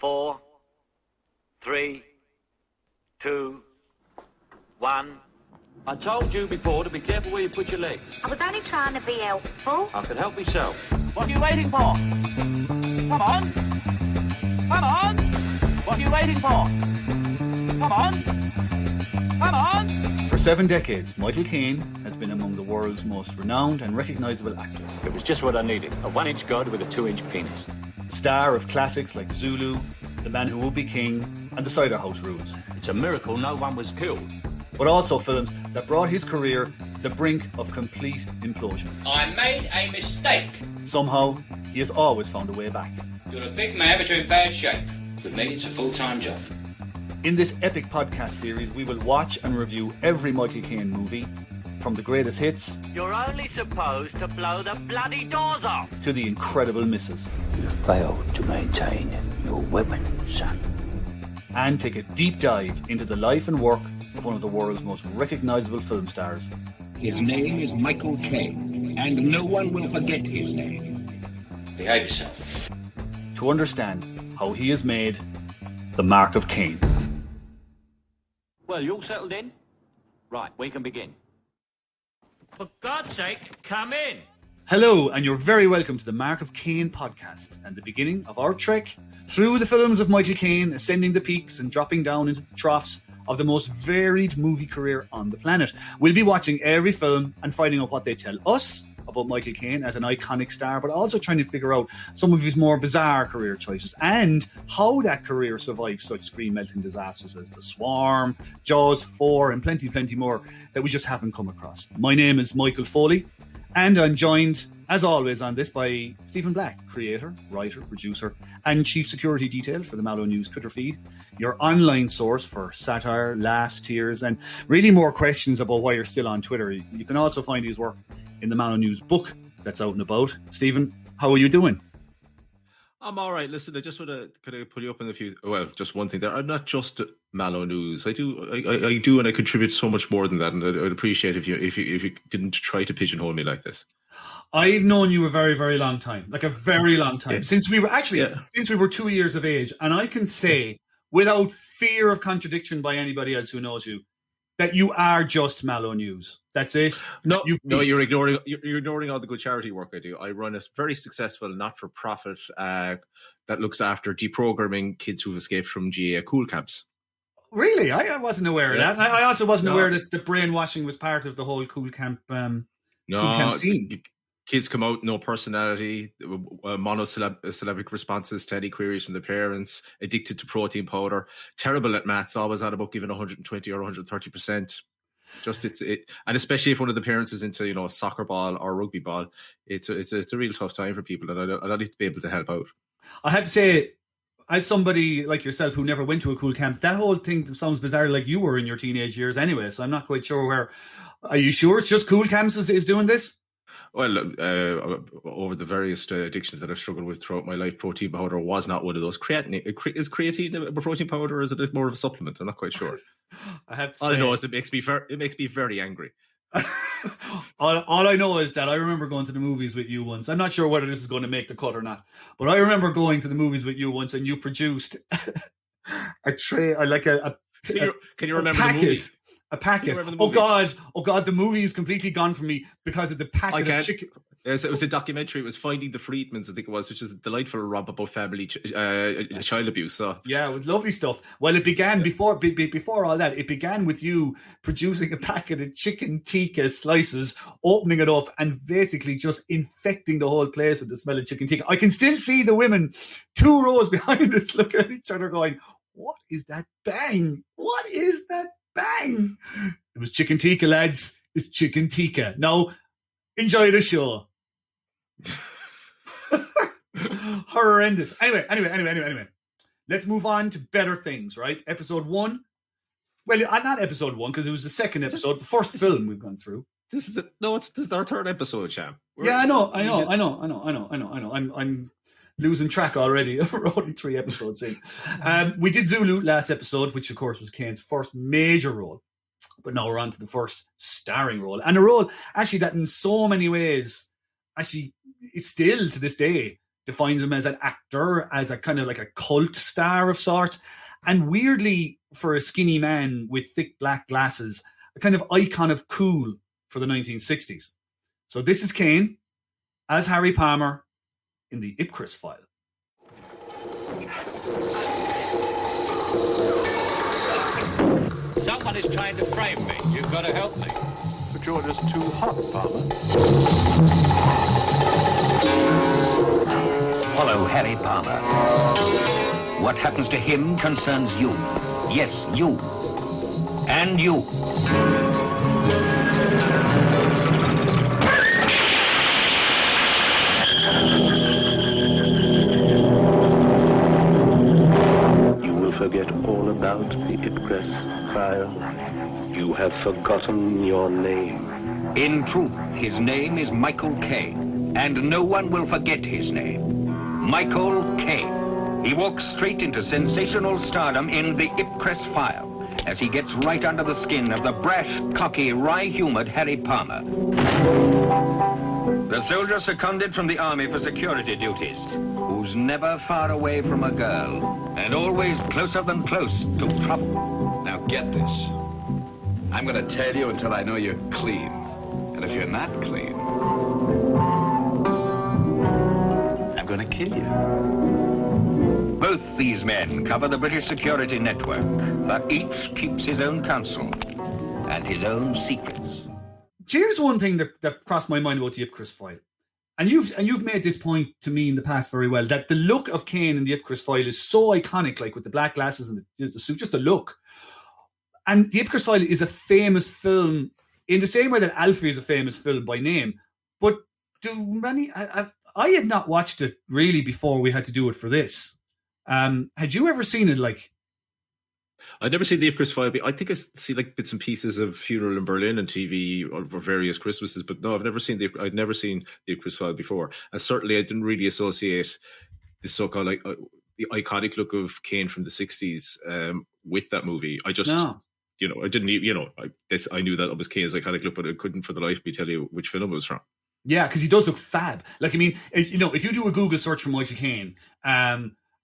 4, 3, 2, 1. I told you before to be careful where you put your legs. I was only trying to be helpful. I can help myself. What are you waiting for? Come on. Come on. What are you waiting for? Come on. Come on. For 7 decades, Michael Caine has been among the world's most renowned and recognisable actors. It was just what I needed. A 1-inch god with a 2-inch penis. The star of classics like Zulu, The Man Who Would Be King, and The Cider House Rules. It's a miracle no one was killed. But also films that brought his career to the brink of complete implosion. I made a mistake. Somehow, he has always found a way back. You're a big man, but you're in bad shape. With me, it's a full-time job. In this epic podcast series, we will watch and review every Michael Caine movie, from the greatest hits You're only supposed to blow the bloody doors off. to the incredible misses, You failed to maintain your weapon, son. and take a deep dive into the life and work of one of the world's most recognisable film stars. His name is Michael Caine, and no one will forget his name. Behave yourself. To understand how he has made the mark of Caine. Well, you all settled in? Right, we can begin. For God's sake, come in. Hello, and you're very welcome to the Mark of Caine podcast and the beginning of our trek through the films of Michael Caine, ascending the peaks and dropping down into the troughs of the most varied movie career on the planet. We'll be watching every film and finding out what they tell us about Michael Caine as an iconic star, but also trying to figure out some of his more bizarre career choices and how that career survived such screen-melting disasters as The Swarm, Jaws 4, and plenty more that we just haven't come across. My name is Michael Foley, and I'm joined, as always, on this by Stephen Black, creator, writer, producer, and chief security detail for the Mallow News Twitter feed, your online source for satire, laughs, tears, and really more questions about why you're still on Twitter. You can also find his work in the Mallow News book that's out and about. Stephen, how are you doing? I'm all right. Listen, I just want to kind of put you up in a few. Well, just one thing there. I'm not just Mallow News. I do, and I contribute so much more than that. And I'd appreciate if you didn't try to pigeonhole me like this. I've known you a very, very long time, like a very long time, since we were 2 years of age. And I can say, without fear of contradiction by anybody else who knows you, that you are just Mallow News. That's it. No, you're ignoring all the good charity work I do. I run a very successful not-for-profit that looks after deprogramming kids who've escaped from GA cool camps. Really? I wasn't aware of that. I also wasn't aware that the brainwashing was part of the whole cool camp scene. Kids come out, no personality, monosyllabic responses to any queries from the parents, addicted to protein powder, terrible at maths, always on about giving 120 or 130%. And especially if one of the parents is into, soccer ball or rugby ball, it's a real tough time for people, and I'd like to be able to help out. I have to say, as somebody like yourself who never went to a cool camp, that whole thing sounds bizarre, like you were in your teenage years anyway. So I'm not quite sure where. Are you sure it's just cool camps is doing this? Well, over the various addictions that I've struggled with throughout my life, protein powder was not one of those. Is creatine a protein powder, or is it more of a supplement? I'm not quite sure. I have to all I know is it makes me very angry. all I know is that I remember going to the movies with you once. I'm not sure whether this is going to make the cut or not, but I remember going to the movies with you once, and you produced a tray, Can you remember packet, the movie? A packet. Oh God, the movie is completely gone from me because of the packet of chicken. It was a documentary. It was Finding the Friedmans, I think it was, which is a delightful romp about family child abuse. So yeah, it was lovely stuff. Well, it began before all that. It began with you producing a packet of chicken tikka slices, opening it up, and basically just infecting the whole place with the smell of chicken tikka. I can still see the women 2 rows behind us looking at each other, going, "What is that bang? What is that bang?" It was chicken tikka, lads. It's chicken tikka. Now, enjoy the show. Horrendous. Anyway. Let's move on to better things, right? Episode 1. Well, not episode 1 because it was the second episode, the first film we've gone through. This is our third episode, Sham. Yeah, I know. I'm losing track already. We're only 3 episodes in. We did Zulu last episode, which of course was Caine's first major role. But now we're on to the first starring role. And a role, actually, that in so many ways, actually, it's still, to this day, defines him as an actor, as a kind of like a cult star of sorts. And weirdly, for a skinny man with thick black glasses, a kind of icon of cool for the 1960s. So this is Caine as Harry Palmer in the Ipcress File. Someone is trying to frame me. You've got to help me. But you're just too hot, Palmer. Follow Harry Palmer. What happens to him concerns you. Yes, you. And you. You will forget all about the Ipcress File. You have forgotten your name. In truth, his name is Michael Caine, and no one will forget his name. Michael Caine. He walks straight into sensational stardom in the Ipcress File as he gets right under the skin of the brash, cocky, wry-humored Harry Palmer. The soldier seconded from the army for security duties, who's never far away from a girl, and always closer than close to trouble. Now get this. I'm going to tell you until I know you're clean. And if you're not clean, I'm going to kill you. Both these men cover the British security network, but each keeps his own counsel and his own secrets. Here's one thing that crossed my mind about the Ipcress File. And you've made this point to me in the past very well, that the look of Caine in the Ipcress File is so iconic, like with the black glasses and the suit, just a look. And the Ipcress File is a famous film in the same way that Alfie is a famous film by name. But I had not watched it really before we had to do it for this. Had you ever seen it? Like, I'd never seen the Ipcress File. I think I see like bits and pieces of Funeral in Berlin and TV or various Christmases, but no, I'd never seen the Ipcress File before. And certainly I didn't really associate the so-called like the iconic look of Caine from the 60s with that movie. I just, I didn't even, I knew that it was Caine's iconic look, but I couldn't for the life of me tell you which film it was from. Yeah, because he does look fab. Like, I mean, if you do a Google search for Michael Caine,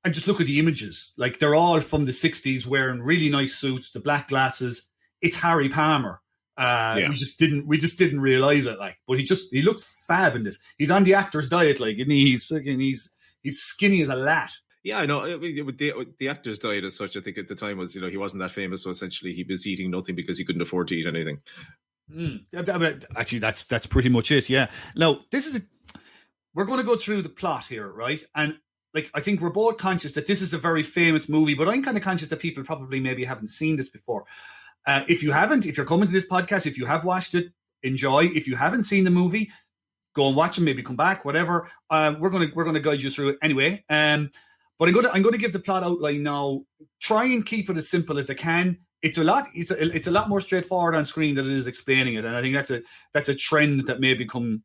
and just look at the images, like they're all from the 60s wearing really nice suits, the black glasses. It's Harry Palmer. We just didn't realize it, like, but he looks fab in this. He's on the actor's diet, like, and he's skinny as a lat. Yeah, I know. The actor's diet as such, I think at the time was, he wasn't that famous, so essentially he was eating nothing because he couldn't afford to eat anything. Actually, that's pretty much it. Yeah. Now, we're going to go through the plot here, right? And like, I think we're both conscious that this is a very famous movie, but I'm kind of conscious that people probably maybe haven't seen this before. If you're coming to this podcast, if you have watched it, enjoy. If you haven't seen the movie, go and watch it, maybe come back, whatever. We're going to guide you through it anyway. But I'm going to give the plot outline now. Try and keep it as simple as I can. It's a lot more straightforward on screen than it is explaining it, and I think that's a trend that may become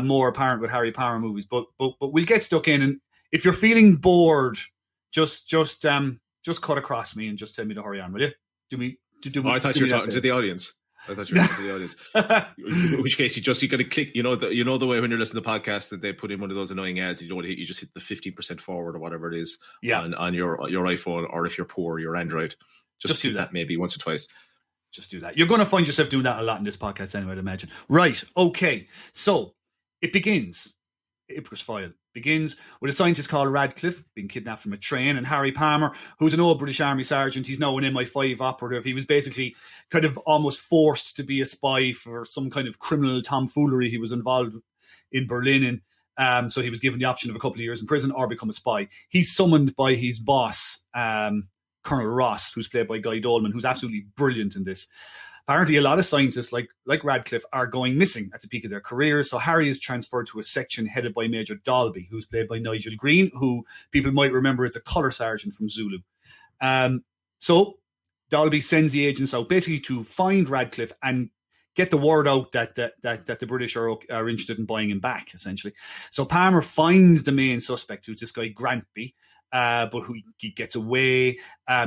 more apparent with Harry Palmer movies. But we'll get stuck in, and if you're feeling bored, just cut across me and just tell me to hurry on, will you? I thought you were talking to the audience. In which case, you got to click. You know the way when you're listening to podcasts that they put in one of those annoying ads. You don't want to hit. You just hit the 15% forward or whatever it is. Yeah. on your iPhone, or if you're poor, your Android. Just do that maybe once or twice. Just do that. You're going to find yourself doing that a lot in this podcast anyway, I'd imagine. Right. Okay. So it begins. Ipcress File begins with a scientist called Radcliffe being kidnapped from a train, and Harry Palmer, who's an old British Army sergeant. He's now an MI5 operative. He was basically kind of almost forced to be a spy for some kind of criminal tomfoolery he was involved in Berlin. And so he was given the option of a couple of years in prison or become a spy. He's summoned by his boss, Colonel Ross, who's played by Guy Dolman, who's absolutely brilliant in this. Apparently, a lot of scientists like Radcliffe are going missing at the peak of their careers. So Harry is transferred to a section headed by Major Dalby, who's played by Nigel Green, who people might remember as a colour sergeant from Zulu. So Dalby sends the agents out basically to find Radcliffe and get the word out that the British are interested in buying him back, essentially. So Palmer finds the main suspect, who's this guy Granby, but who he gets away.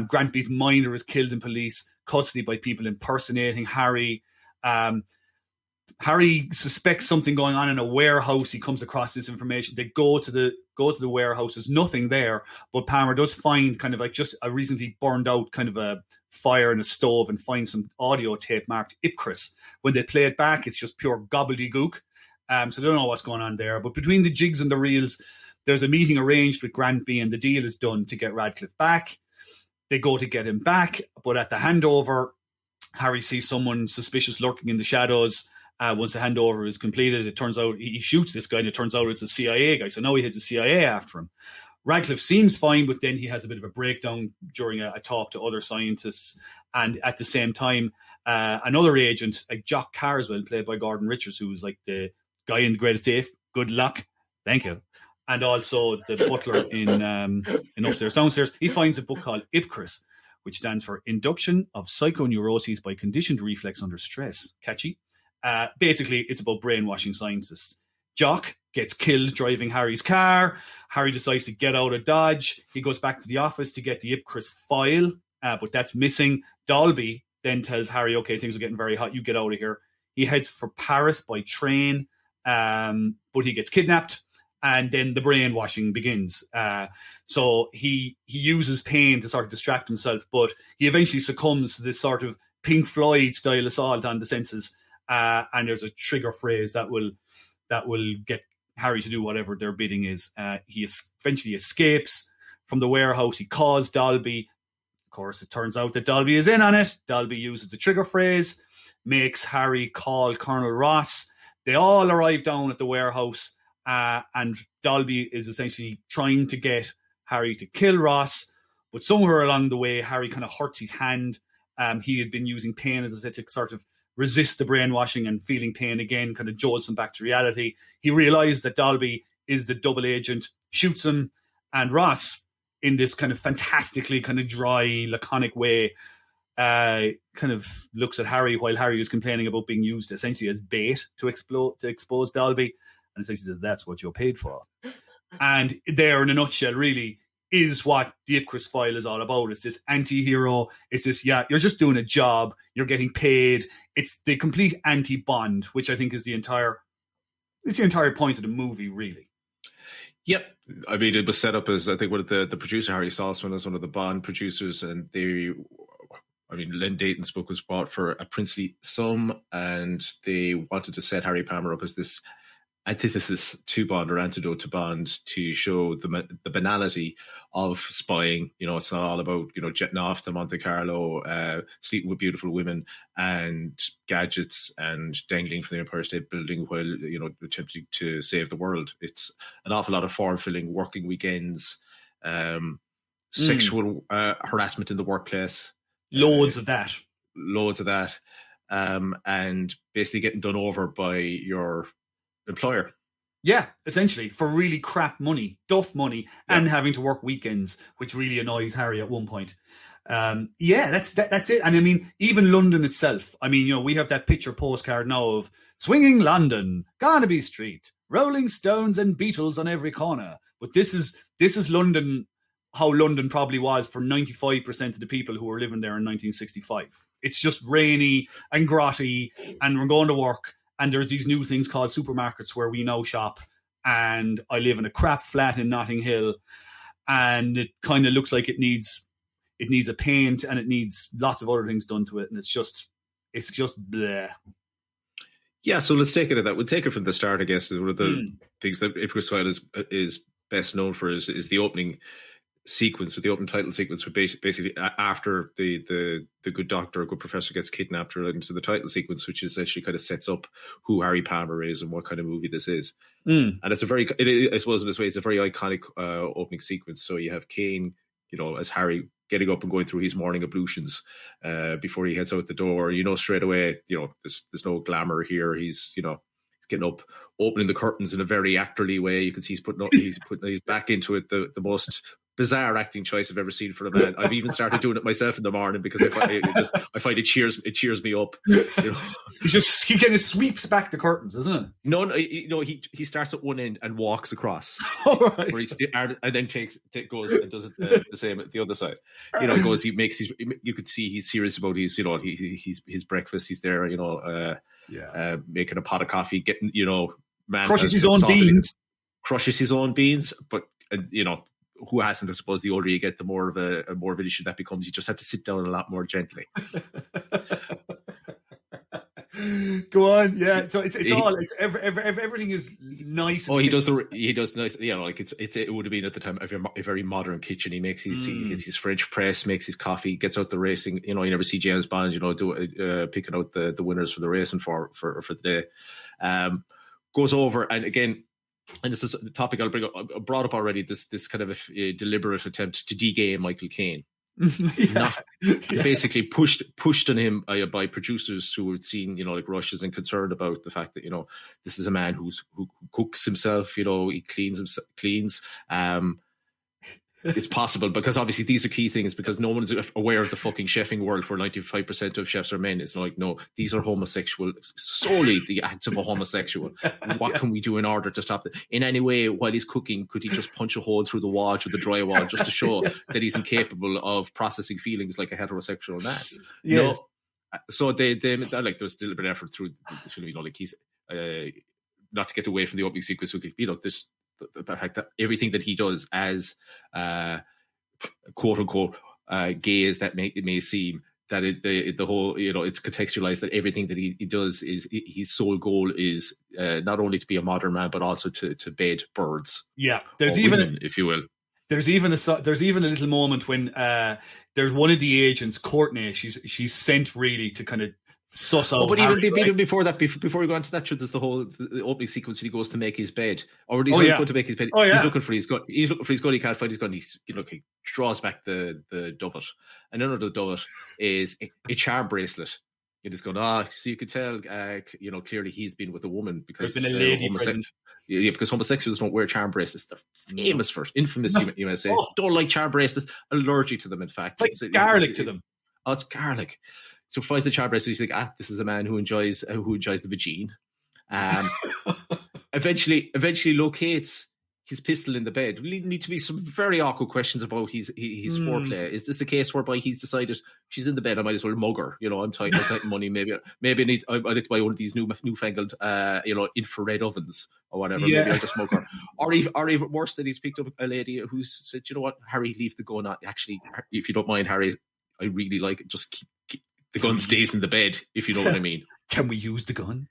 Granby's minder is killed in police custody by people impersonating Harry. Harry suspects something going on in a warehouse. He comes across this information. They go to the warehouse. There's nothing there, but Palmer does find kind of like just a recently burned out kind of a fire in a stove and find some audio tape marked Ipcress. When they play it back, it's just pure gobbledygook. So they don't know what's going on there. But between the jigs and the reels, there's a meeting arranged with Granby, and the deal is done to get Radcliffe back. They go to get him back, but at the handover, Harry sees someone suspicious lurking in the shadows. Once the handover is completed, it turns out he shoots this guy, and it turns out it's a CIA guy. So now he has the CIA after him. Radcliffe seems fine, but then he has a bit of a breakdown during a talk to other scientists. And at the same time, another agent, like Jock Carswell, played by Gordon Richards, who was like the guy in The Greatest Safe. Good luck. Thank you. And also the butler in Upstairs Downstairs. He finds a book called Ipcress, which stands for Induction of Psychoneuroses by Conditioned Reflex Under Stress. Catchy. Basically, it's about brainwashing scientists. Jock gets killed driving Harry's car. Harry decides to get out of Dodge. He goes back to the office to get the Ipcress file, but that's missing. Dalby then tells Harry, okay, things are getting very hot. You get out of here. He heads for Paris by train, but he gets kidnapped, and then the brainwashing begins. So he uses pain to sort of distract himself, but he eventually succumbs to this sort of Pink Floyd-style assault on the senses. And there's a trigger phrase that will get Harry to do whatever their bidding is. He eventually escapes from the warehouse. He calls Dalby. Of course, it turns out that Dalby is in on it. Dalby uses the trigger phrase, makes Harry call Colonel Ross. They all arrive down at the warehouse, and Dalby is essentially trying to get Harry to kill Ross. But somewhere along the way, Harry kind of hurts his hand. He had been using pain, as I said, to sort of resist the brainwashing, and feeling pain again kind of jolts him back to reality. He realized that Dalby is the double agent, shoots him, and Ross, in this kind of fantastically kind of dry, laconic way, kind of looks at Harry while Harry is complaining about being used essentially as bait to expose Dalby, and essentially says, that's what you're paid for. And there, in a nutshell, really is what the Ipcress File is all about. It's this anti-hero. It's this, yeah, you're just doing a job. You're getting paid. It's the complete anti-Bond, which I think is the entire point of the movie, really. Yep. I mean, it was set up as, I think, one of the producer, Harry Saltzman, is one of the Bond producers, and Len Dayton's book was bought for a princely sum, and they wanted to set Harry Palmer up as this antithesis to Bond, or antidote to Bond, to show the banality of spying. You know, it's not all about, you know, jetting off to Monte Carlo, sleeping with beautiful women and gadgets and dangling from the Empire State Building while, you know, attempting to save the world. It's an awful lot of form-filling, working weekends, sexual harassment in the workplace. Loads of that. And basically getting done over by your employer. Yeah, essentially, for really crap money, duff money, and having to work weekends, which really annoys Harry at one point. That's it. And I mean, even London itself. I mean, you know, we have that picture postcard now of swinging London, Garnaby Street, Rolling Stones and Beatles on every corner. But this is London, how London probably was for 95% of the people who were living there in 1965. It's just rainy and grotty, and we're going to work. And there's these new things called supermarkets where we now shop. And I live in a crap flat in Notting Hill, and it kind of looks like it needs a paint, and it needs lots of other things done to it. And it's just bleh. Yeah, so let's take it at that. We'll take it from the start, I guess. One of the things that Ipcress File is best known for is the opening sequence, or the open title sequence, where basically after the good doctor or good professor gets kidnapped, or into the title sequence, which is actually kind of sets up who Harry Palmer is and what kind of movie this is. And it's I suppose in this way, it's a very iconic opening sequence. So you have Caine, you know, as Harry getting up and going through his morning ablutions before he heads out the door. You know, straight away, you know, there's no glamour here. He's getting up, opening the curtains in a very actorly way. You can see he's putting his back into it the most bizarre acting choice I've ever seen for a man. I've even started doing it myself in the morning because I find it cheers me up. You know? He kind of sweeps back the curtains, isn't it? No, he starts at one end and walks across, right. and then goes and does it the same at the other side. You know, goes. He makes his. You could see he's serious about his. You know, his breakfast. He's there. You know, making a pot of coffee, getting man crushes his own beans. Crushes his own beans, but you know. Who hasn't? I suppose the older you get, the more of an issue that becomes. You just have to sit down a lot more gently. Go on, yeah. So everything is nice. He does nice. You know, like it would have been at the time a very modern kitchen. He makes his French press, makes his coffee, gets out the racing. You know, you never see James Bond. You know, picking out the winners for the racing for the day. Goes over and again. And this is the topic I brought up already. This kind of a deliberate attempt to de-game Michael Caine, basically pushed on him by producers who had seen like rushes and concerned about the fact that this is a man who cooks himself. He cleans. It's possible because obviously these are key things because no one's aware of the fucking chefing world where 95% of chefs are men. It's like, no, these are homosexual, solely the acts of a homosexual. What can we do in order to stop it? In any way, while he's cooking, could he just punch a hole through the wall, through the drywall, just to show that he's incapable of processing feelings like a heterosexual man? Yes. So they like there's still a bit of effort through this film, like he's not to get away from the opening sequence, there's the fact that everything that he does as quote unquote gay as that may seem, that the whole it's contextualized that everything that he does is his sole goal is not only to be a modern man but also to bed birds. Yeah, there's even women, if you will. There's even a little moment when there's one of the agents, Courtney. She's sent really to kind of suss out. But even before that, before we go on to that, there's the opening sequence. He goes to make his bed, or he's going to make his bed. He's looking for his gun. He's looking for his gun. He can't find his gun. He draws back the dovet, and under the dovet is a charm bracelet. It is going. So you could tell, clearly he's been with a woman because there's been a lady present. Yeah, because homosexuals don't wear charm bracelets. They're famous for it. Infamous, you may say. Don't like charm bracelets. Allergic to them, in fact. It's like garlic to them. Oh, it's garlic. So finds the charm bracelet. He's like, this is a man who enjoys the vagine. Eventually locates his pistol in the bed. We need to be some very awkward questions about his foreplay. Is this a case whereby he's decided she's in the bed, I might as well mug her? I'm tight money. Maybe I need to buy one of these newfangled infrared ovens or whatever. Yeah. Maybe I'll just mug her. Or even worse, that he's picked up a lady who said, you know what, Harry, leave the gun on. Actually, if you don't mind, Harry, I really like it. Just keep the gun stays in the bed, if you know what I mean. Can we use the gun?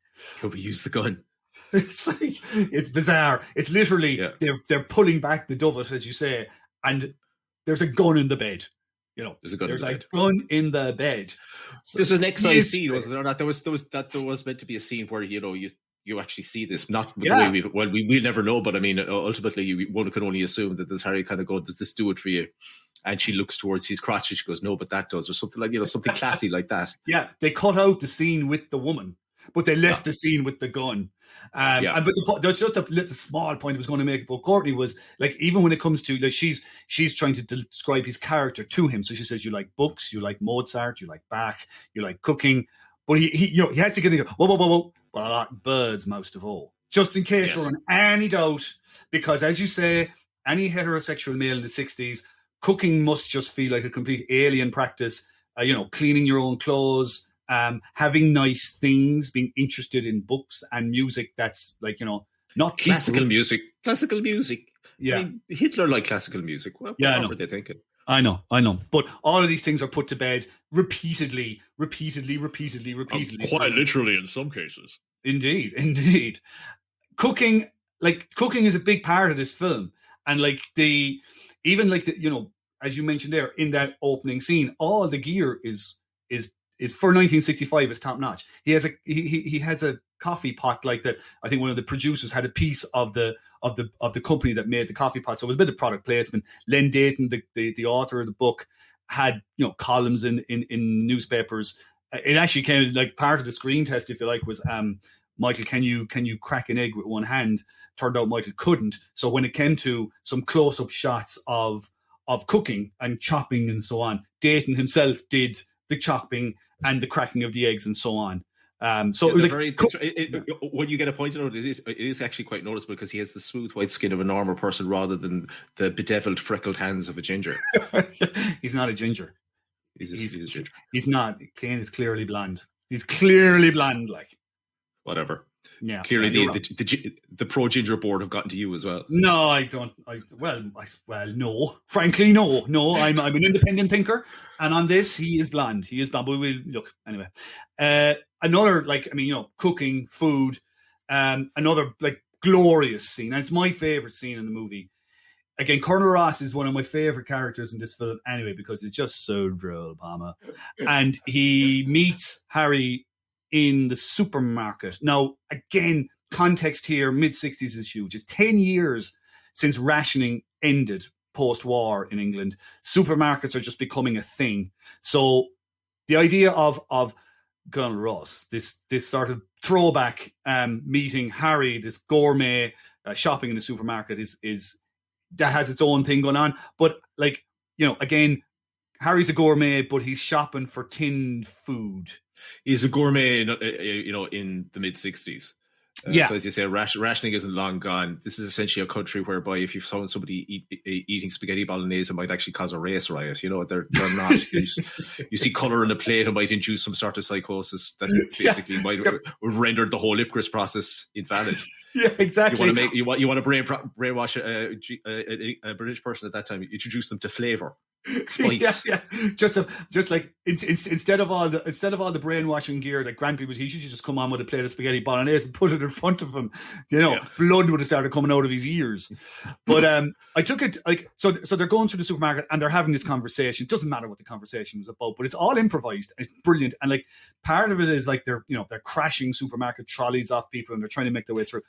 It's bizarre. It's literally they're pulling back the dovet, as you say, and there's a gun in the bed. There's a gun in the bed. So there's an excise scene, wasn't there? Not there was meant to be a scene where you actually see this, not the way we'll never know, but I mean, ultimately, one can only assume that this Harry kind of go, does this do it for you? And she looks towards his crotch and she goes, no, but that does, or something like, something classy like that. Yeah, they cut out the scene with the woman, but they left the scene with the gun. But there's just a little small point I was going to make about Courtney was, like, even when it comes to, like, she's trying to describe his character to him. So she says, you like books, you like Mozart, you like Bach, you like cooking. But he has to get go, whoa. But I like birds most of all. Just in case we're in any doubt, because as you say, any heterosexual male in the 60s, cooking must just feel like a complete alien practice. Cleaning your own clothes, having nice things, being interested in books and music. That's like, not classical music. Classical music. Yeah, I mean, Hitler liked classical music. What were they thinking? I know. But all of these things are put to bed repeatedly. Quite literally in some cases. Indeed. Cooking is a big part of this film, and as you mentioned there in that opening scene, all the gear is for 1965 is top notch. He has a coffee pot like that. I think one of the producers had a piece of the company that made the coffee pot, so it was a bit of product placement. Len Dayton, the author of the book, had columns in newspapers. It actually came like part of the screen test, if you like, was Michael, can you crack an egg with one hand? Turned out Michael couldn't. So when it came to some close-up shots of of cooking and chopping and so on. Dayton himself did the chopping and the cracking of the eggs and so on. So when you get a point out, it is actually quite noticeable because he has the smooth white skin of a normal person rather than the bedeviled freckled hands of a ginger. He's not a ginger. He's a ginger. He's not. Caine is clearly blonde. He's clearly blonde, like. Whatever. Yeah. Clearly, the pro ginger board have gotten to you as well. No, I don't. No. Frankly, no. I'm an independent thinker, and on this, he is blonde. He is blonde. But we'll look anyway. Another, cooking, food. Another glorious scene. And it's my favorite scene in the movie. Again, Colonel Ross is one of my favorite characters in this film anyway because it's just so droll, Palmer. And he meets Harry in the supermarket. Now, again, context here, mid-60s is huge. It's 10 years since rationing ended post-war in England. Supermarkets are just becoming a thing. So the idea of Colonel Ross, this sort of throwback meeting Harry, this gourmet shopping in the supermarket is that has its own thing going on. But again, Harry's a gourmet, but he's shopping for tinned food. He's a gourmet, in the mid-60s. So as you say, rationing isn't long gone. This is essentially a country whereby if you saw somebody eating spaghetti bolognese, it might actually cause a race riot. They're not. You see colour in a plate, it might induce some sort of psychosis that basically might render the whole Ipcress process invalid. Yeah, exactly. You want to brainwash a British person at that time. Introduce them to flavour. Spice. Yeah. Just like instead of all the brainwashing gear that Grant people, he should just come on with a plate of spaghetti bolognese and put it in front of him. Blood would have started coming out of his ears. But I took it so they're going through the supermarket and they're having this conversation. It doesn't matter what the conversation was about, but it's all improvised and it's brilliant. And part of it is they're crashing supermarket trolleys off people and they're trying to make their way through.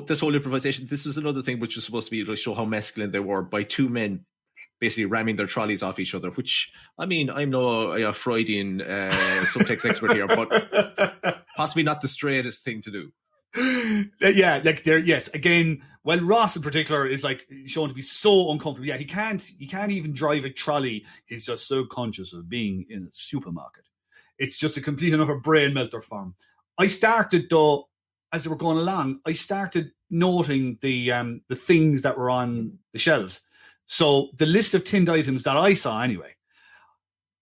This whole improvisation. This was another thing which was supposed to be to show how masculine they were by two men basically ramming their trolleys off each other, which, I'm no Freudian subtext expert here, but possibly not the straightest thing to do. Yeah, again, Ross in particular is shown to be so uncomfortable. Yeah, he can't even drive a trolley. He's just so conscious of being in a supermarket. It's just a complete and utter brain melter for him. I started, though, as they were going along, I started noting the things that were on the shelves. So the list of tinned items that I saw anyway: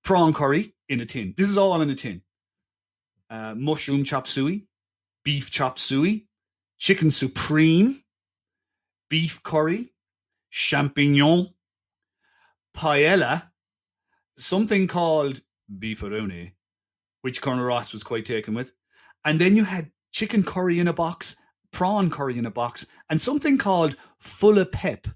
prawn curry in a tin. This is all in a tin. Mushroom chop suey, beef chop suey, chicken supreme, beef curry, champignon, paella, something called beefaroni, which Colonel Ross was quite taken with. And then you had chicken curry in a box, prawn curry in a box, and something called full of pep,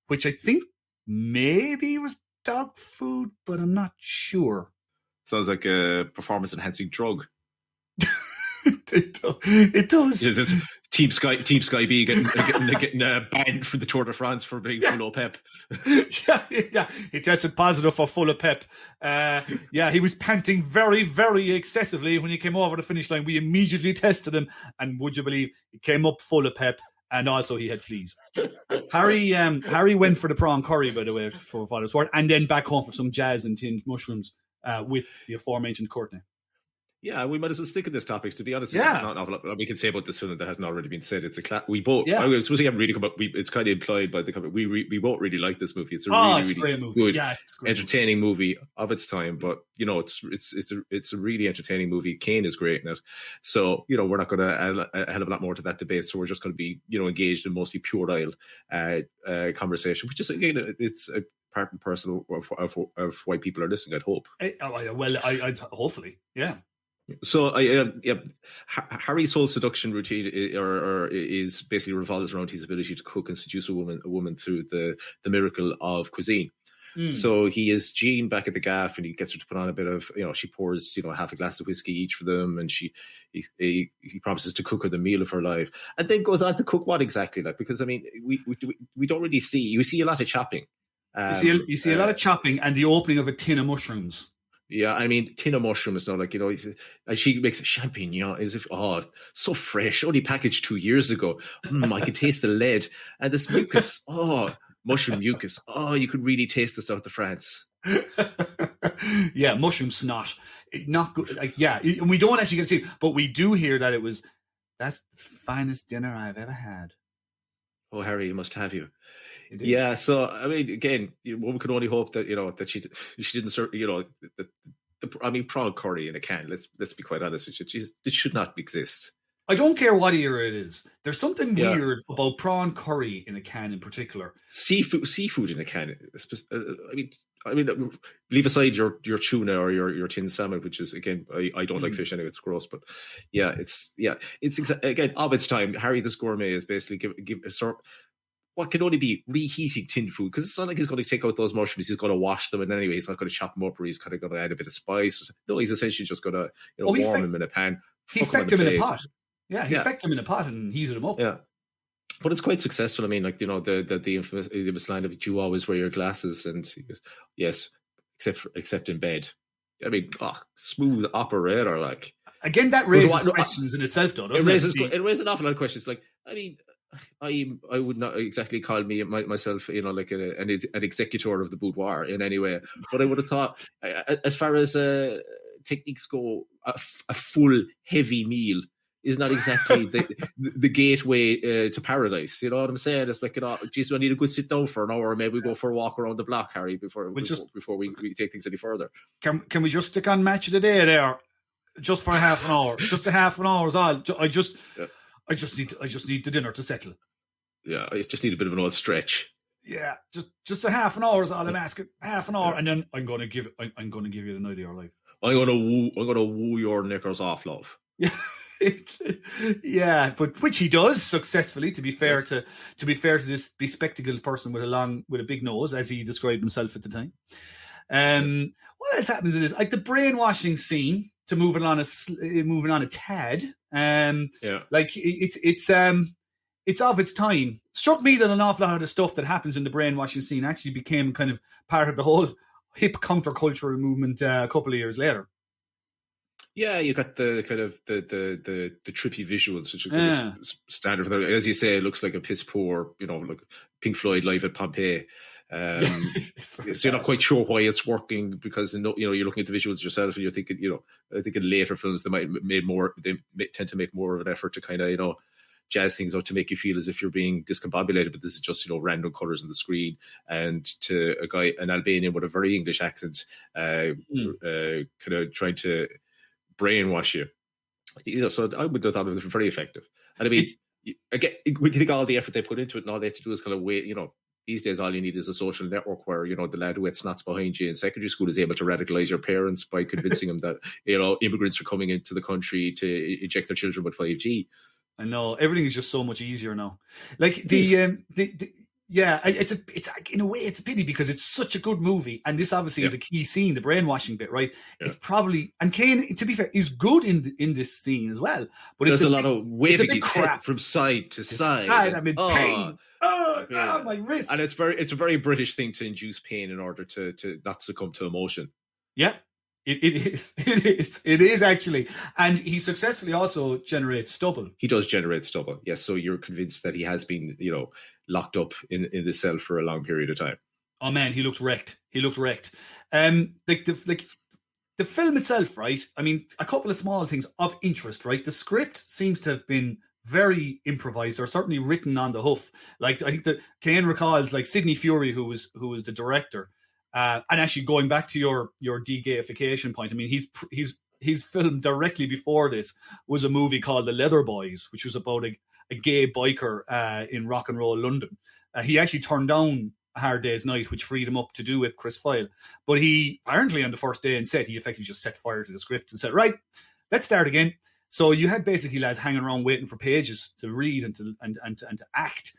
which I think maybe was dog food, but I'm not sure. Sounds like a performance-enhancing drug. It does. It's Team Sky B getting banned for the Tour de France for being full of pep. Yeah. He tested positive for full of pep. He was panting very, very excessively when he came over the finish line. We immediately tested him, and would you believe he came up full of pep, and also he had fleas. Harry went for the prawn curry, by the way, for what it's worth, and then back home for some jazz and tinned mushrooms with the aforementioned Courtney. Yeah, we might as well stick in this topic. To be honest, yeah. There's not a lot we can say about this film that hasn't already been said. It's a we both. Yeah. I suppose we haven't really come up. It's kind of implied by the comment. We both really like this movie. It's a really great movie. Good, entertaining movie of its time. But it's a really entertaining movie. Caine is great in it. So we're not going to add a hell of a lot more to that debate. So we're just going to be engaged in mostly puerile conversation, which is again it's a part and parcel of why people are listening. I'd hope. I hopefully, yeah. So, Harry's whole seduction routine is basically revolves around his ability to cook and seduce a woman through the miracle of cuisine. So he is Jean back at the gaff, and he gets her to put on a bit of, she pours, half a glass of whiskey each for them, and he promises to cook her the meal of her life, and then goes on to cook what exactly? Because we don't really see. You see a lot of chopping. You see a lot of chopping and the opening of a tin of mushrooms. Yeah, tin of mushrooms now, she makes a champignon as if, so fresh, only packaged 2 years ago. I can taste the lead and this mucus. Mushroom mucus. Oh, you could really taste the south of France. Yeah, mushroom snot. Not good. Like, yeah, we don't actually get to see it, but we do hear that that's the finest dinner I've ever had. Oh, Harry, you must have you. Indeed. Yeah, so I mean, again, one can only hope that that she didn't serve, prawn curry in a can. Let's be quite honest with you. It should not exist. I don't care what era it is. There's something weird about prawn curry in a can, in particular. Seafood in a can. I mean, leave aside your tuna or your tin salmon, which is, again, I don't like fish anyway. It's gross, but it's again of its time. Harry this Gourmet is basically give a sort. What can only be reheating tin food, because it's not like he's going to take out those mushrooms, he's going to wash them, and anyway, he's not going to chop them up, or he's kind of going to add a bit of spice. No, he's essentially just going to warm them in a pan. He fecked them in a pot. Yeah, he fecked them in a pot and heated them up. Yeah, but it's quite successful. I mean, like, the infamous line of, "Do you always wear your glasses?" And he goes, "Yes, except in bed." I mean, smooth operator, like. Again, that raises questions in itself, though. Doesn't it raises an awful lot of questions. Like, I mean, I would not exactly call myself, like an executor of the boudoir in any way, but I would have thought, as far as techniques go, a full heavy meal is not exactly the gateway to paradise. You know what I'm saying? It's like, geez, I need a good sit down for an hour. Maybe we go for a walk around the block, Harry, before we take things any further. Can we just stick on Match of the Day there, just for half an hour? Just a half an hour is all. I just need the dinner to settle. Yeah, I just need a bit of an old stretch. Yeah, just a half an hour is all I'm asking. Half an hour, and then I'm going to give you the night of your life. I'm going to woo your knickers off, love. Yeah, but which he does successfully. To be fair to this bespectacled person with a big nose, as he described himself at the time. What else happens in this? Like the brainwashing scene. To moving on a tad. Like it's of its time. Struck me that an awful lot of the stuff that happens in the brainwashing scene actually became kind of part of the whole hip countercultural movement a couple of years later. Yeah, you got the kind of the trippy visuals, which are standard. As you say, it looks like a piss poor, like Pink Floyd live at Pompeii. So you're not quite sure why it's working, because you're looking at the visuals yourself and you're thinking, I think in later films they tend to make more of an effort to kind of jazz things out to make you feel as if you're being discombobulated, but this is just random colours on the screen, and to an Albanian with a very English accent kind of trying to brainwash you. So I would have thought it was very effective. And I mean, again, when you think all the effort they put into it, and all they have to do is kind of wait, these days, all you need is a social network where, the lad who wet snots behind you in secondary school is able to radicalise your parents by convincing them that, immigrants are coming into the country to inject their children with 5G. I know. Everything is just so much easier now. Like it's in a way, it's a pity because it's such a good movie. And this obviously is a key scene, the brainwashing bit, right? Yeah. It's probably, and Caine, to be fair, is good in this scene as well. But there's a lot of waving his head from side to side. I'm in pain. Oh, my wrist. And it's a very British thing to induce pain in order to not succumb to emotion. Yeah, it is actually. And he successfully also generates stubble. He does generate stubble, yes. So you're convinced that he has been, locked up in the cell for a long period of time. Oh man, he looks wrecked. The film itself, right? I mean, a couple of small things of interest, right? The script seems to have been very improvised, or certainly written on the hoof. Like, I think that Caine recalls, like, Sidney Furie, who was the director, and actually going back to your de-gayification point. I mean, his film directly before this was a movie called The Leather Boys, which was about a gay biker in rock and roll London. He actually turned down A Hard Day's Night, which freed him up to do Ipcress File. But he apparently on the first day in set, he effectively just set fire to the script and said, right, let's start again. So you had basically lads hanging around waiting for pages to read and to act.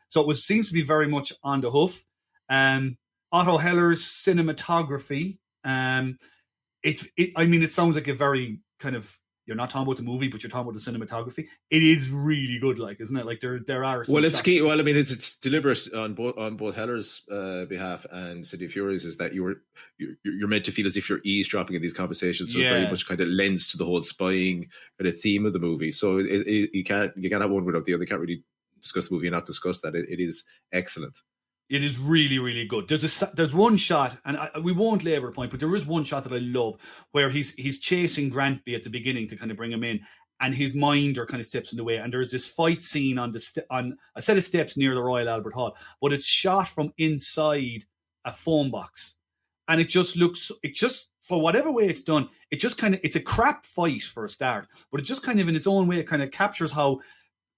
So it seems to be very much on the hoof. Otto Heller's cinematography. It sounds like a very kind of, you're not talking about the movie, but you're talking about the cinematography. It is really good, like, isn't it? Like there are some it's key. Well, I mean, it's deliberate on both Heller's behalf and Sidney Furie's, is that you're meant to feel as if you're eavesdropping in these conversations. So it very much kind of lends to the whole spying kind of theme of the movie. So you can't have one without the other. You can't really discuss the movie and not discuss that. It is excellent. It is really, really good. There's one shot, and we won't labour the point, but there is one shot that I love where he's chasing Granby at the beginning to kind of bring him in, and his minder kind of steps in the way, and there's this fight scene on a set of steps near the Royal Albert Hall, but it's shot from inside a phone box, and it just for whatever way it's done, it's a crap fight for a start, but it just kind of in its own way it kind of captures how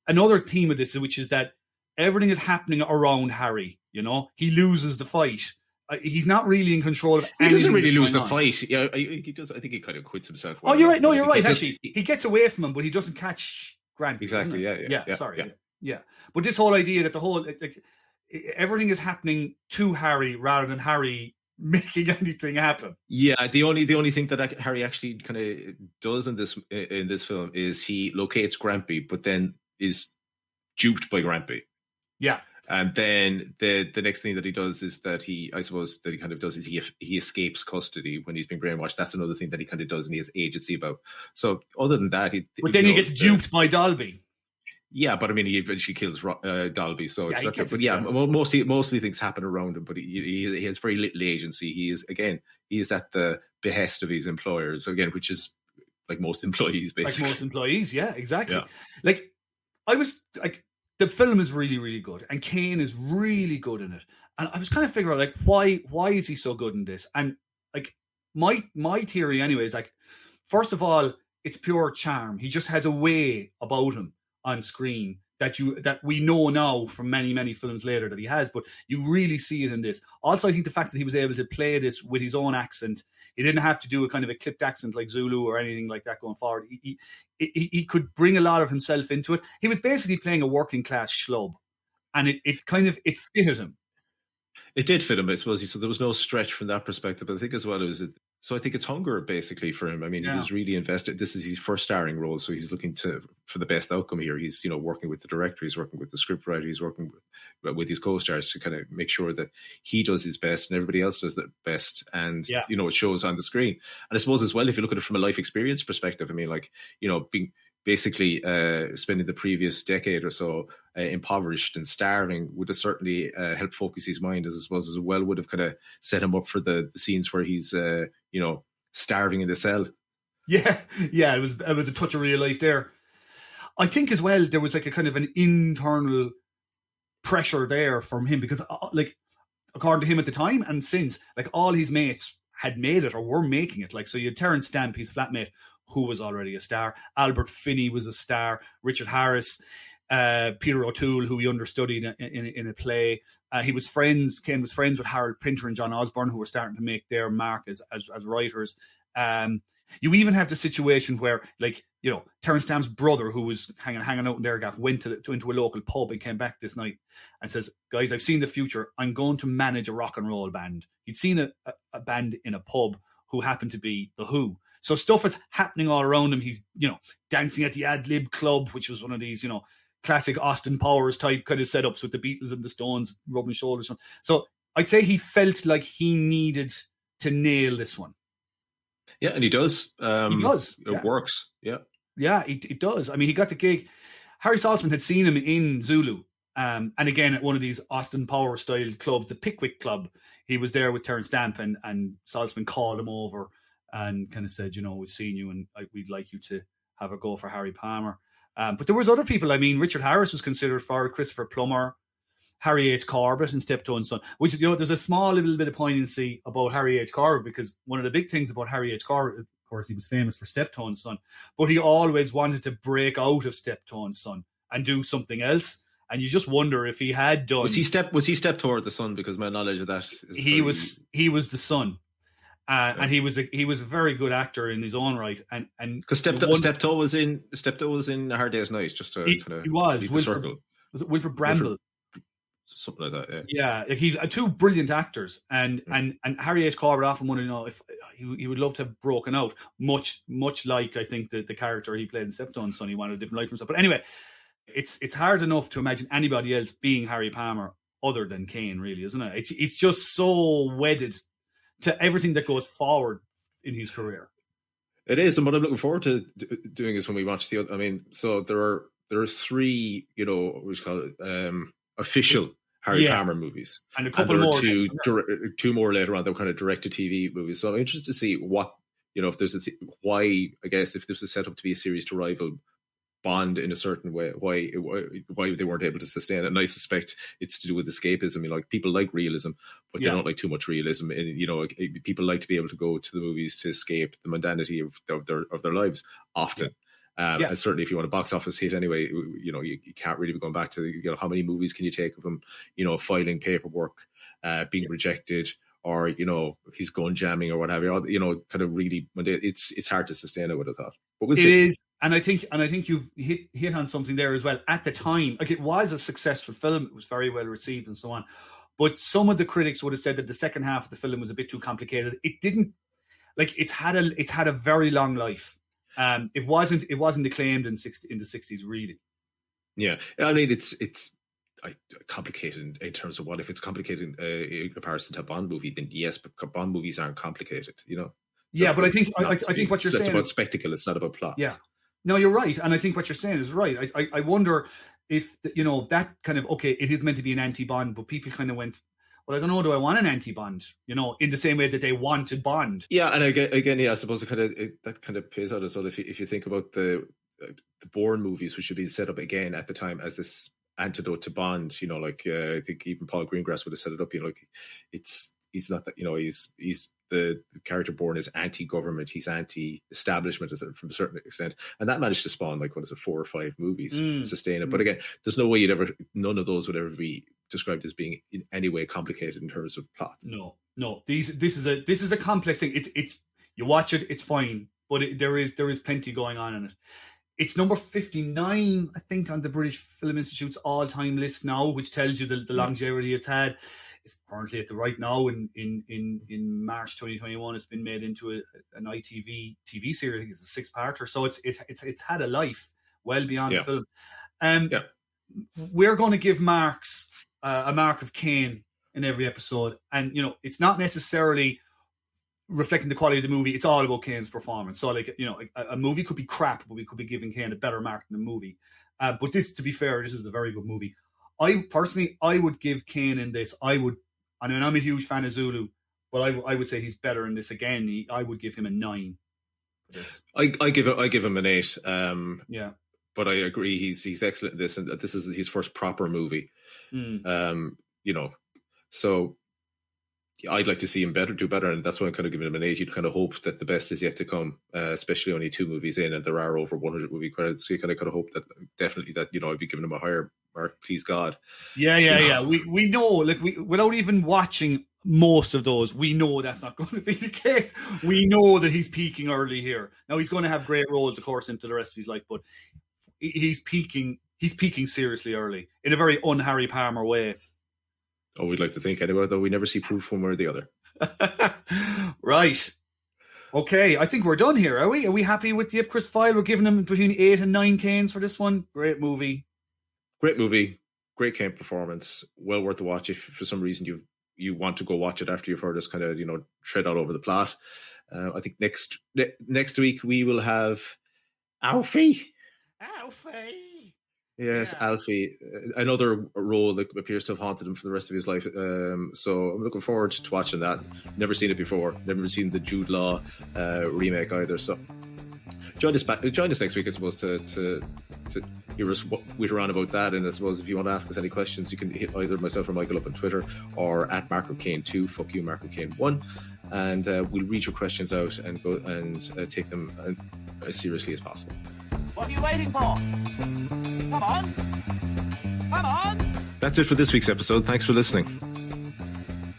another theme of this, which is that everything is happening around Harry. You know, he loses the fight. He's not really in control of anything. He doesn't really lose the fight. Yeah, he does. I think he kind of quits himself. Oh, you're right. No, you're right. Actually, he gets away from him, but he doesn't catch Grant. Exactly. Yeah. Sorry. Yeah. But this whole idea that the whole everything is happening to Harry rather than Harry making anything happen. Yeah. The only thing that Harry actually kind of does in this film is he locates Grampy, but then is duped by Grampy. Yeah. And then the next thing that he does is that he escapes custody when he's been brainwashed. That's another thing that he kind of does and he has agency about. So other than that, he gets duped by Dalby. Yeah, but I mean, he eventually kills Dalby. So it's not. But yeah, mostly things happen around him. But he has very little agency. He is at the behest of his employers again, which is like most employees, basically. Like most employees, yeah, exactly. Yeah. Like I was like. The film is really, really good, and Caine is really good in it. And I was kind of figuring out, like, why is he so good in this? And like, my theory, anyway, is like, first of all, it's pure charm. He just has a way about him on screen that we know now from many, many films later that he has, but you really see it in this. Also, I think the fact that he was able to play this with his own accent, he didn't have to do a kind of a clipped accent like Zulu or anything like that going forward. He could bring a lot of himself into it. He was basically playing a working class schlub, and it fitted him. It did fit him, I suppose. So there was no stretch from that perspective. But I think as well, so I think it's hunger basically for him. I mean, He was really invested. This is his first starring role, so he's looking for the best outcome here. He's working with the director, he's working with the scriptwriter, he's working with his co-stars to kind of make sure that he does his best and everybody else does their best, and it shows on the screen. And I suppose as well, if you look at it from a life experience perspective, I mean, being basically spending the previous decade or so impoverished and starving would have certainly helped focus his mind, as well would have kind of set him up for the scenes where he's starving in the cell. Yeah, it was a touch of real life there. I think as well there was like a kind of an internal pressure there from him, because like according to him at the time and since, like all his mates had made it or were making it. Like, so you had Terence Stamp, his flatmate, who was already a star. Albert Finney was a star. Richard Harris, Peter O'Toole, who he understudied in a play. Caine was friends with Harold Pinter and John Osborne, who were starting to make their mark as writers. You even have the situation where, like, Terence Stamp's brother, who was hanging out in their gaff, went into a local pub and came back this night and says, "Guys, I've seen the future. I'm going to manage a rock and roll band." He'd seen a band in a pub who happened to be The Who. So stuff is happening all around him. He's, dancing at the Ad Lib Club, which was one of these, classic Austin Powers type kind of setups with the Beatles and the Stones rubbing shoulders. So I'd say he felt like he needed to nail this one. Yeah, and he does. He does. It works. Yeah. Yeah, it does. I mean, he got the gig. Harry Saltzman had seen him in Zulu. And again, at one of these Austin Powers style clubs, the Pickwick Club. He was there with Terence Stamp, and Saltzman called him over and kind of said, we've seen you and we'd like you to have a go for Harry Palmer. But there was other people. I mean, Richard Harris was considered for it, Christopher Plummer, Harry H. Corbett and Steptoe and Son, which is, there's a small little bit of poignancy about Harry H. Corbett, because one of the big things about Harry H. Corbett, of course, he was famous for Steptoe and Son, but he always wanted to break out of Steptoe and Son and do something else. And you just wonder if he had done. Was he Steptoe or the Son? Because my knowledge of that is he was the Son. And he was a very good actor in his own right, and because Steptoe was in A Hard Day's Night, just to kind of he was Wilfred Bramble, something like that. Yeah, like he's two brilliant actors, and Harry H. Corbett often wanted to know if he would love to have broken out, much like I think the character he played in Steptoe and Son, he wanted a different life for himself. But anyway, it's hard enough to imagine anybody else being Harry Palmer other than Caine, really, isn't it? It's just so wedded to everything that goes forward in his career. It is, and what I'm looking forward to doing is when we watch the other. I mean, so there are three, what we call it, official Harry Palmer movies, and a couple there more. Were two more later on that were kind of direct-to-TV movies. So I'm interested to see what, if there's why, I guess, if this is set up to be a series to rival Bond in a certain way, why they weren't able to sustain it. And I suspect it's to do with escapism. I mean, like, people like realism, but they don't like too much realism. And, people like to be able to go to the movies to escape the mundanity of their lives often. And certainly if you want a box office hit anyway, you can't really be going back to, how many movies can you take of him, filing paperwork, being rejected, or, he's gun jamming or whatever, kind of really, it's hard to sustain, I would have thought. But we'll see. It is. And I think you've hit on something there as well. At the time, like, it was a successful film. It was very well received and so on. But some of the critics would have said that the second half of the film was a bit too complicated. It didn't, like, it's had a very long life. It wasn't acclaimed in the 60s, really. Yeah, I mean, it's complicated in terms of what if it's complicated in comparison to a Bond movie. Then yes, but Bond movies aren't complicated, Yeah, but I think what you're saying, it's about spectacle. It's not about plot. Yeah, no, you're right, and I think what you're saying is right. I wonder if that kind of, okay, it is meant to be an anti-Bond, but people kind of went, well, I don't know, do I want an anti-Bond? In the same way that they wanted Bond. Yeah, and again, I suppose that kind of pays out as well. If you think about the Bourne movies, which should be set up again at the time as this antidote to Bond, I think even Paul Greengrass would have set it up. He's not that, he's the character Bourne is anti-government, he's anti-establishment from a certain extent, and that managed to spawn 4 or 5 movies, sustain it. But again, there's no way none of those would ever be described as being in any way complicated in terms of plot. No. This is a complex thing. It's you watch it, it's fine, but there is plenty going on in it. It's number 59, I think, on the British Film Institute's all-time list now, which tells you the longevity it's had. It's currently at the right now in March 2021. It's been made into an ITV TV series. I think it's a 6-parter, so it's had a life well beyond the film. We're going to give marks a mark of Caine in every episode, and it's not necessarily reflecting the quality of the movie. It's all about Caine's performance. So, a movie could be crap, but we could be giving Caine a better mark than the movie. But this, to be fair, this is a very good movie. I would give Caine in this. I'm a huge fan of Zulu, but I would say he's better in this again. I would give him a 9 for this. I give him an 8. But I agree he's excellent in this, and this is his first proper movie. So I'd like to see him do better, and that's why I'm kind of giving him an 8. You'd kind of hope that the best is yet to come, especially only 2 movies in, and there are over 100 movie credits. So you kind of hope that definitely that I'd be giving him a higher mark, please God. Yeah. We know, without even watching most of those, we know that's not going to be the case. We know that he's peaking early here. Now he's going to have great roles, of course, into the rest of his life, but he's peaking seriously early in a very un-Harry Palmer way. Oh, we'd like to think anyway, though we never see proof one way or the other. Right. Okay, I think we're done here, are we? Are we happy with the Ipcress File? We're giving them between 8 and 9 Caines for this one. Great movie. Great Caine performance. Well worth the watch if for some reason you want to go watch it after you've heard us kind of, tread all over the plot. I think next week we will have Alfie. Yes, yeah. Alfie, another role that appears to have haunted him for the rest of his life. So I'm looking forward to watching that. Never seen it before. Never seen the Jude Law remake either. So join us next week, I suppose, to hear us whitter on about that. And I suppose if you want to ask us any questions, you can hit either myself or Michael up on Twitter or at Marco Caine 2. Fuck you, Marco Caine 1. And we'll read your questions out and go and take them as seriously as possible. What are you waiting for? Come on! That's it for this week's episode. Thanks for listening.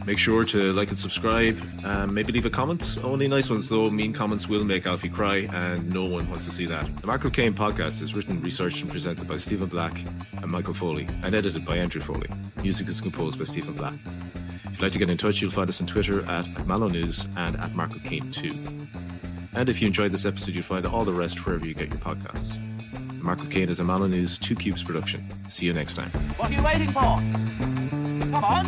Make sure to like and subscribe. Maybe leave a comment. Only nice ones, though. Mean comments will make Alfie cry, and no one wants to see that. The Michael Caine podcast is written, researched, and presented by Stephen Black and Michael Foley, and edited by Andrew Foley. Music is composed by Stephen Black. If you'd like to get in touch, you'll find us on Twitter at Mallow News and at Marco Caine 2. And if you enjoyed this episode, you'll find all the rest wherever you get your podcasts. Marco Caine is a Mallow News 2 Cubes production. See you next time. What are you waiting for? Come on!